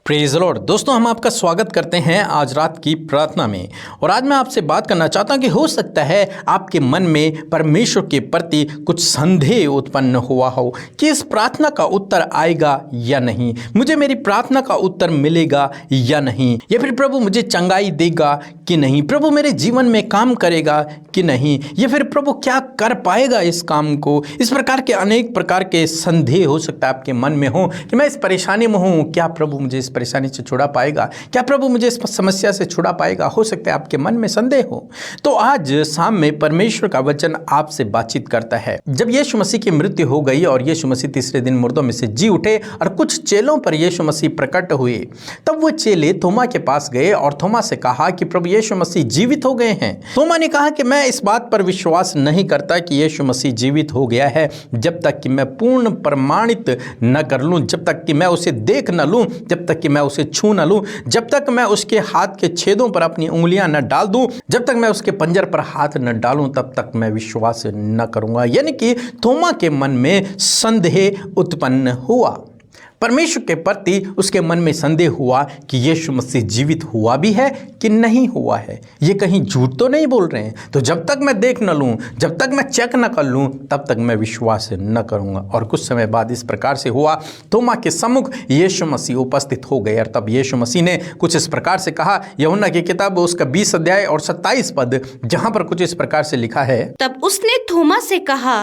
Praise the Lord. दोस्तों, हम आपका स्वागत करते हैं आज रात की प्रार्थना में। और आज मैं आपसे बात करना चाहता हूं कि हो सकता है आपके मन में परमेश्वर के प्रति कुछ संदेह उत्पन्न हुआ हो कि इस प्रार्थना का उत्तर आएगा या नहीं, मुझे मेरी प्रार्थना का उत्तर मिलेगा या नहीं, या फिर प्रभु मुझे चंगाई देगा कि नहीं, प्रभु मेरे जीवन में काम करेगा कि नहीं, या फिर प्रभु क्या कर पाएगा इस काम को। इस प्रकार के अनेक प्रकार के संदेह हो सकता है आपके मन में हो कि मैं इस परेशानी में हूँ, क्या प्रभु मुझे इस परेशानी से छुड़ा पाएगा, क्या प्रभु मुझे इस समस्या से छुड़ा पाएगा। हो सकता है आपके मन में संदेह हो। तो आज शाम में परमेश्वर का वचन आपसे बातचीत करता है। जब यीशु मसीह की मृत्यु हो गई और यीशु मसीह तीसरे दिन मुर्दों में से जी उठे और कुछ चेलों पर यीशु मसीह प्रकट हुए, तब वो चेले थोमा के पास गए और थोमा से कहा कि प्रभु यीशु मसीह जीवित हो गए हैं। थोमा ने कहा कि मैं इस बात पर विश्वास नहीं करता कि यीशु मसीह जीवित हो गया है जब तक कि मैं पूर्ण प्रमाणित न कर लूं, जब तक कि मैं उसे देख न लूं, जब तक कि मैं उसे छू न लूं, जब तक मैं उसके हाथ के छेदों पर अपनी उंगलियां न डाल दूं, जब तक मैं उसके पंजर पर हाथ न डालूं, तब तक मैं विश्वास न करूंगा। यानी कि थोमा के मन में संदेह उत्पन्न हुआ। परमेश्वर के प्रति उसके मन में संदेह हुआ कि यीशु मसीह जीवित हुआ भी है कि नहीं हुआ है, ये कहीं झूठ तो नहीं बोल रहे हैं। तो जब तक मैं देख न लूं, जब तक मैं चेक न कर लूं, तब तक मैं विश्वास न करूंगा। और कुछ समय बाद इस प्रकार से हुआ, थोमा के सम्मुख यीशु मसीह उपस्थित हो गए और तब यीशु मसीह ने कुछ इस प्रकार से कहा। यूहन्ना की किताब उसका 20 अध्याय और 27 पद, जहां पर कुछ इस प्रकार से लिखा है, तब उसने थोमा से कहा,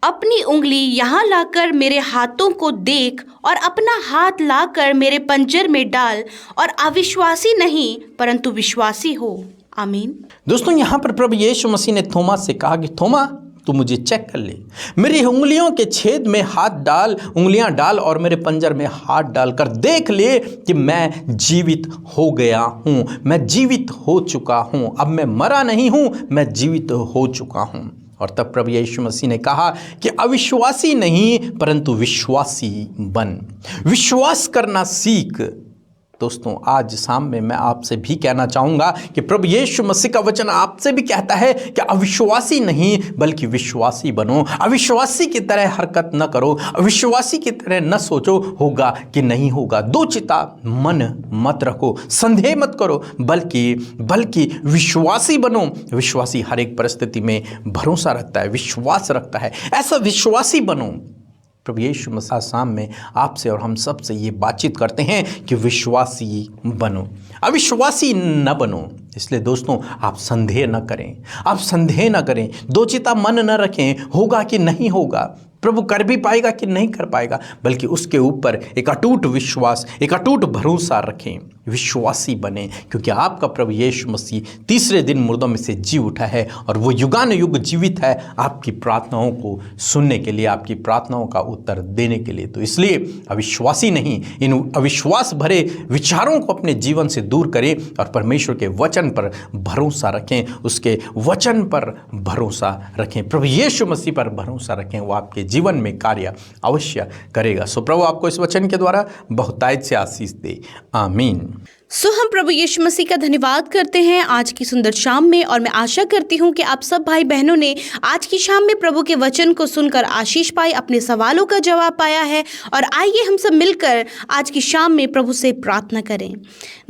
अपनी उंगली यहाँ लाकर मेरे हाथों को देख और अपना हाथ लाकर मेरे पंजर में डाल और अविश्वासी नहीं परंतु विश्वासी हो। आमीन। दोस्तों, यहाँ पर प्रभु यीशु मसीह ने थोमा से कहा कि थोमा, तू मुझे चेक कर ले, मेरी उंगलियों के छेद में हाथ डाल, उंगलियां डाल और मेरे पंजर में हाथ डालकर देख ले कि मैं जीवित हो गया हूँ, मैं जीवित हो चुका हूँ। अब मैं मरा नहीं हूँ, मैं जीवित हो चुका हूँ। और तब प्रभु यीशु मसीह ने कहा कि अविश्वासी नहीं परंतु विश्वासी बन, विश्वास करना सीख। दोस्तों, आज शाम में मैं आपसे भी कहना चाहूँगा कि प्रभु यीशु मसीह का वचन आपसे भी कहता है कि अविश्वासी नहीं बल्कि विश्वासी बनो। अविश्वासी की तरह हरकत न करो, अविश्वासी की तरह न सोचो होगा कि नहीं होगा। दो चिता मन मत रखो, संदेह मत करो, बल्कि विश्वासी बनो। विश्वासी हर एक परिस्थिति में भरोसा रखता है, विश्वास रखता है, ऐसा विश्वासी बनो। प्रभु यीशु मसीह शाम में आपसे और हम सब से ये बातचीत करते हैं कि विश्वासी बनो, अविश्वासी न बनो। इसलिए दोस्तों, आप संदेह न करें, आप संदेह न करें, दो चिता मन न रखें होगा कि नहीं होगा, प्रभु कर भी पाएगा कि नहीं कर पाएगा, बल्कि उसके ऊपर एक अटूट विश्वास, एक अटूट भरोसा रखें, विश्वासी बने। क्योंकि आपका प्रभु यीशु मसीह तीसरे दिन मुर्दों में से जी उठा है और वो युगानुयुग जीवित है आपकी प्रार्थनाओं को सुनने के लिए, आपकी प्रार्थनाओं का उत्तर देने के लिए। तो इसलिए अविश्वासी नहीं, इन अविश्वास भरे विचारों को अपने जीवन से दूर करें और परमेश्वर के वचन पर भरोसा रखें, उसके वचन पर भरोसा रखें, प्रभु यीशु मसीह पर भरोसा रखें। वो आपके जीवन में कार्य अवश्य करेगा। सो प्रभु आपको इस वचन के द्वारा बहुतायत से आशीष दे। आमीन। सो हम प्रभु यीशु मसीह का धन्यवाद करते हैं आज की सुंदर शाम में, और मैं आशा करती हूँ कि आप सब भाई बहनों ने आज की शाम में प्रभु के वचन को सुनकर आशीष पाई, अपने सवालों का जवाब पाया है। और आइए हम सब मिलकर आज की शाम में प्रभु से प्रार्थना करें।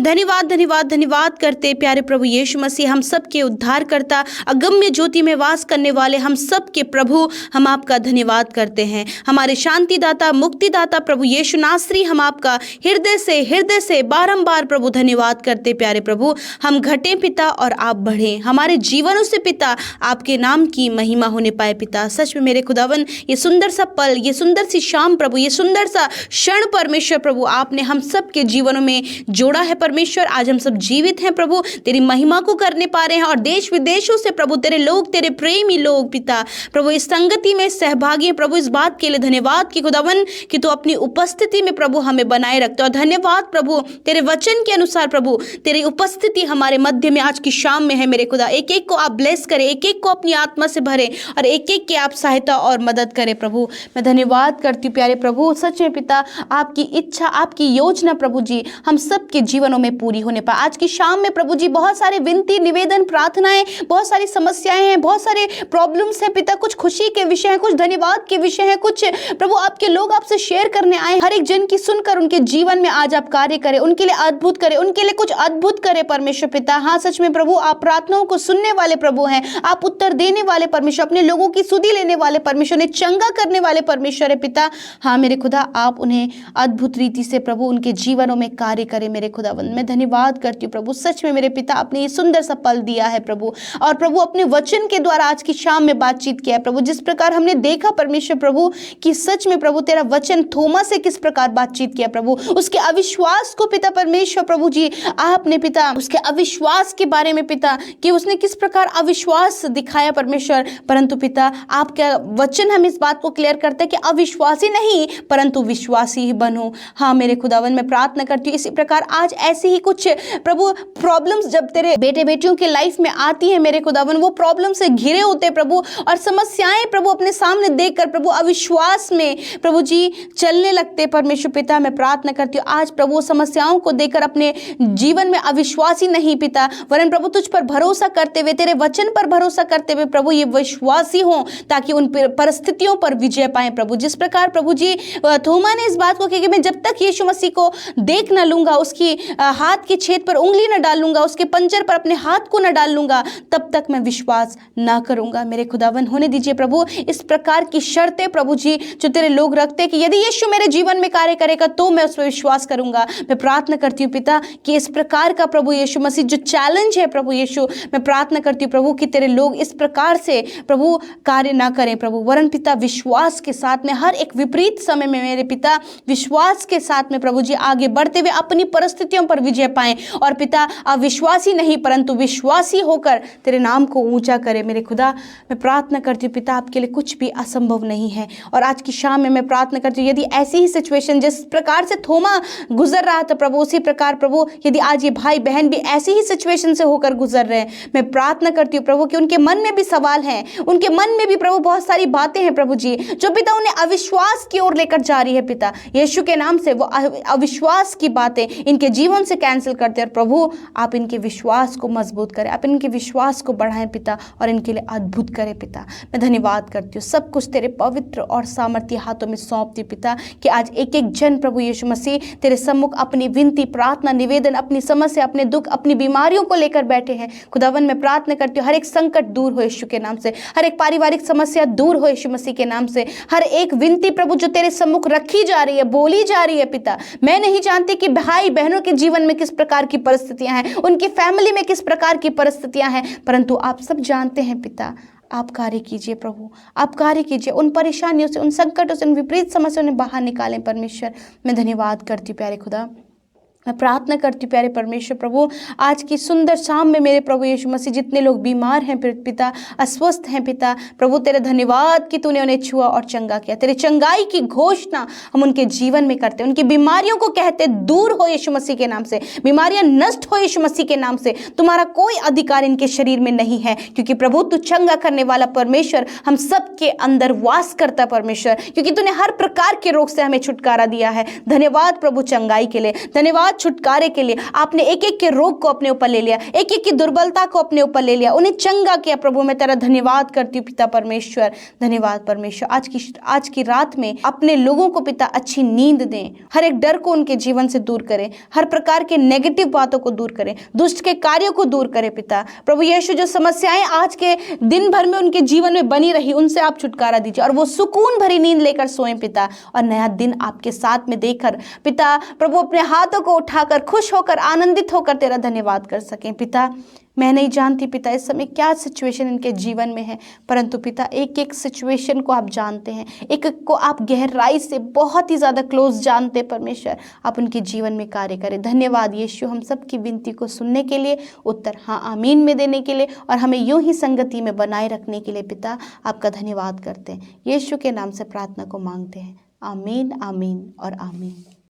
धन्यवाद धन्यवाद धन्यवाद करते प्यारे प्रभु यीशु मसीह, हम सब के उद्धारकर्ता, अगम्य ज्योति में वास करने वाले हम सब के प्रभु, हम आपका धन्यवाद करते हैं। हमारे शांतिदाता, मुक्तिदाता प्रभु यीशु नासरी, हम आपका हृदय से बारंबार प्रभु धन्यवाद करते प्यारे प्रभु। हम घटे पिता और आप बढ़े, हमारे जीवनों से पिता आपके नाम की महिमा होने पाए पिता। सच में मेरे खुदावन, ये सुंदर सा पल, ये सुंदर सी शाम प्रभु, ये सुंदर सा क्षण परमेश्वर प्रभु आपने हम सब के जीवनों में जोड़ा है परमेश्वर। आज हम सब जीवित हैं प्रभु, तेरी महिमा को करने पा रहे हैं और देश विदेशों से प्रभु तेरे लोग, तेरे प्रेमी लोग पिता प्रभु इस संगति में सहभागी हैं प्रभु। इस बात के लिए धन्यवाद कि खुदावन कि तू अपनी उपस्थिति में प्रभु हमें बनाए रखते हो। धन्यवाद प्रभु तेरे वचन के अनुसार प्रभु तेरी उपस्थिति हमारे मध्य में आज की शाम में है मेरे खुदा। एक एक को आप ब्लेस करें, एक एक को अपनी आत्मा से भरें और एक एक की आप सहायता और मदद करें प्रभु। मैं धन्यवाद करती हूँ प्यारे प्रभु, सच में पिता आपकी इच्छा, आपकी योजना प्रभु जी हम सब के जीवनों में पूरी होने पाए। आज की शाम में प्रभु जी बहुत सारे विनती, निवेदन, प्रार्थनाएं, बहुत सारी समस्याएं हैं, बहुत सारे प्रॉब्लम्स हैं पिता, कुछ खुशी के विषय हैं, कुछ धन्यवाद के विषय हैं, कुछ प्रभु आपके लोग आपसे शेयर करने आए। हर एक जन की सुनकर उनके जीवन में आज आप कार्य करें, उनके लिए अद्भुत करें, उनके लिए कुछ अद्भुत करें परमेश्वर पिता। हाँ सच में प्रभु आप प्रार्थनाओं को सुनने वाले प्रभु हैं, आप उत्तर देने वाले परमेश्वर, अपने लोगों की सुधि लेने वाले परमेश्वर, ने चंगा करने वाले परमेश्वर है पिता। हाँ मेरे खुदा आप उन्हें अद्भुत रीति से प्रभु उनके जीवनों में कार्य करें मेरे खुदावंद। मैं धन्यवाद करती हूँ प्रभु, सच में मेरे पिता आपने ये सुंदर सा पल दिया है प्रभु, और प्रभु अपने वचन के द्वारा आज की शाम में बातचीत किया है प्रभु। जिस प्रकार हमने देखा परमेश्वर प्रभु कि सच में प्रभु तेरा वचन थोमा से किस प्रकार बातचीत किया प्रभु, उसके अविश्वास को पिता परमेश्वर प्रभु जी आपने पिता उसके अविश्वास के बारे में पिता कि उसने किस प्रकार अविश्वास दिखाया परमेश्वर, परंतु पिता आपका वचन हम इस बात को क्लियर करते हैं कि अविश्वासी नहीं परंतु विश्वासी ही बनो। हाँ मेरे खुदावन मैं प्रार्थना करती हूँ इसी प्रकार आज ऐसे ही कुछ प्रभु प्रॉब्लम्स जब तेरे बेटे बेटियों के लाइफ में आती है मेरे खुदावन, वो प्रॉब्लम से घिरे होते प्रभु और समस्याएं प्रभु अपने सामने देखकर प्रभु अविश्वास में प्रभु जी चलने लगते परमेश्वर पिता। मैं प्रार्थना करती हूँ आज प्रभु समस्याओं को देखकर अपने जीवन में अविश्वासी नहीं पिता, वरन प्रभु तुझ पर भरोसा करते हुए, तेरे वचन पर भरोसा करते हुए प्रभु ये विश्वासी हों ताकि उन परिस्थितियों पर विजय पाएं प्रभु। जिस प्रकार प्रभु जी थोमा ने इस बात को कहा कि मैं जब तक यीशु मसीह को देख न लूंगा, उसकी हाथ के छेद पर उंगली न डाल लूंगा, उसके पंजर पर अपने हाथ को न डाल लूंगा, तब तक मैं विश्वास ना करूंगा। मेरे खुदावन होने दीजिए प्रभु इस प्रकार की शर्तें प्रभु जी जो तेरे लोग रखते हैं कि यदि यीशु मेरे जीवन में कार्य करेगा तो मैं उस पर विश्वास करूंगा। मैं प्रार्थना करती हूँ पिता कि इस प्रकार का प्रभु यीशु मसीह जो चैलेंज है प्रभु यीशु, मैं प्रार्थना करती हूँ प्रभु कि तेरे लोग इस प्रकार से प्रभु कार्य ना करें प्रभु, वरन पिता विश्वास के साथ में हर एक विपरीत समय में मेरे पिता विश्वास के साथ में प्रभु जी आगे बढ़ते हुए अपनी परिस्थितियों पर विजय पाएं और पिता अविश्वासी नहीं परंतु विश्वासी होकर तेरे नाम को ऊंचा करे। मेरे खुदा मैं प्रार्थना करती हूँ पिता आपके लिए कुछ भी असंभव नहीं है। और आज की शाम में मैं प्रार्थना करती हूँ यदि ऐसी ही सिचुएशन जिस प्रकार से थोमा गुजर रहा था प्रभु, उसी प्रकार प्रभु यदि आज ये भाई बहन भी ऐसी ही सिचुएशन से होकर गुजर रहे हैं, मैं प्रार्थना करती हूँ प्रभु कि उनके मन में भी सवाल हैं, उनके मन में भी प्रभु बहुत सारी बातें हैं प्रभु जी जो पिता उन्हें अविश्वास की ओर लेकर जा रही है पिता। यीशु के नाम से वो अविश्वास की बातें इनके जीवन से कैंसिल करते हैं और प्रभु आप इनके विश्वास को मजबूत करें, आप इनके विश्वास को बढ़ाएं पिता और इनके लिए अद्भुत करें पिता। मैं धन्यवाद करती हूँ, सब कुछ तेरे पवित्र और सामर्थ्य हाथों में सौंपती पिता कि आज एक एक जन प्रभु यीशु मसीह तेरे सम्मुख अपनी विनती, प्रार्थना, निवेदन, अपनी समस्या, अपने दुख, अपनी बीमारियों को लेकर बैठे हैं। खुदावन मैं प्रार्थना करती हूँ हर एक संकट दूर हो यीशु के नाम से, हर एक पारिवारिक समस्या दूर हो यीशु मसीह के नाम से, हर एक विनती प्रभु जो तेरे सम्मुख रखी जा रही है, बोली जा रही है पिता। मैं नहीं जानती कि भाई बहनों के जीवन में किस प्रकार की परिस्थितियां हैं, उनकी फैमिली में किस प्रकार की परिस्थितियां हैं, परंतु आप सब जानते हैं पिता। आप कार्य कीजिए प्रभु, आप कार्य कीजिए, उन परेशानियों से, उन संकटों से, उन विपरीत समस्याओं से बाहर निकालें परमेश्वर। मैं धन्यवाद करती हूँ प्यारे खुदा, मैं प्रार्थना करती हूँ प्यारे परमेश्वर प्रभु आज की सुंदर शाम में मेरे प्रभु यीशु मसीह जितने लोग बीमार हैं पिता, अस्वस्थ हैं पिता, प्रभु तेरे धन्यवाद कि तूने उन्हें छुआ और चंगा किया। तेरे चंगाई की घोषणा हम उनके जीवन में करते हैं, उनकी बीमारियों को कहते दूर हो यीशु मसीह के नाम से, बीमारियां नष्ट हो यीशु मसीह के नाम से। तुम्हारा कोई अधिकार इनके शरीर में नहीं है क्योंकि प्रभु तू चंगा करने वाला परमेश्वर हम सब के अंदर वास करता परमेश्वर, क्योंकि तूने हर प्रकार के रोग से हमें छुटकारा दिया है। धन्यवाद प्रभु चंगाई के लिए, धन्यवाद छुटकारे के लिए। आपने एक एक के रोग को अपने ऊपर ले लिया, एक एक की दुर्बलता को अपने ऊपर ले लिया, उन्हें चंगा किया प्रभु। मैं तेरा धन्यवाद करती हूँ पिता परमेश्वर, धन्यवाद परमेश्वर। आज की रात में अपने लोगों को पिता अच्छी नींद दें, हर एक डर को उनके जीवन से दूर करें, हर प्रकार के नेगेटिव बातों को दूर करें, दुष्ट के कार्यों को दूर करें पिता। प्रभु यीशु जो समस्याएं आज के दिन भर में उनके जीवन में बनी रही उनसे आप छुटकारा दीजिए और वो सुकून भरी नींद लेकर सोएं पिता, और नया दिन आपके साथ में देखकर पिता प्रभु अपने हाथों को उठाकर खुश होकर आनंदित होकर तेरा धन्यवाद कर सकें पिता। मैं नहीं जानती पिता इस समय क्या सिचुएशन इनके जीवन में है, परंतु पिता एक एक सिचुएशन को आप जानते हैं, एक एक को आप गहराई से बहुत ही ज़्यादा क्लोज जानते हैं परमेश्वर। आप उनके जीवन में कार्य करें। धन्यवाद यीशु हम सब की विनती को सुनने के लिए, उत्तर हाँ आमीन में देने के लिए और हमें यूं ही संगति में बनाए रखने के लिए पिता आपका धन्यवाद करते हैं। यीशु के नाम से प्रार्थना को मांगते हैं। आमीन, आमीन और आमीन।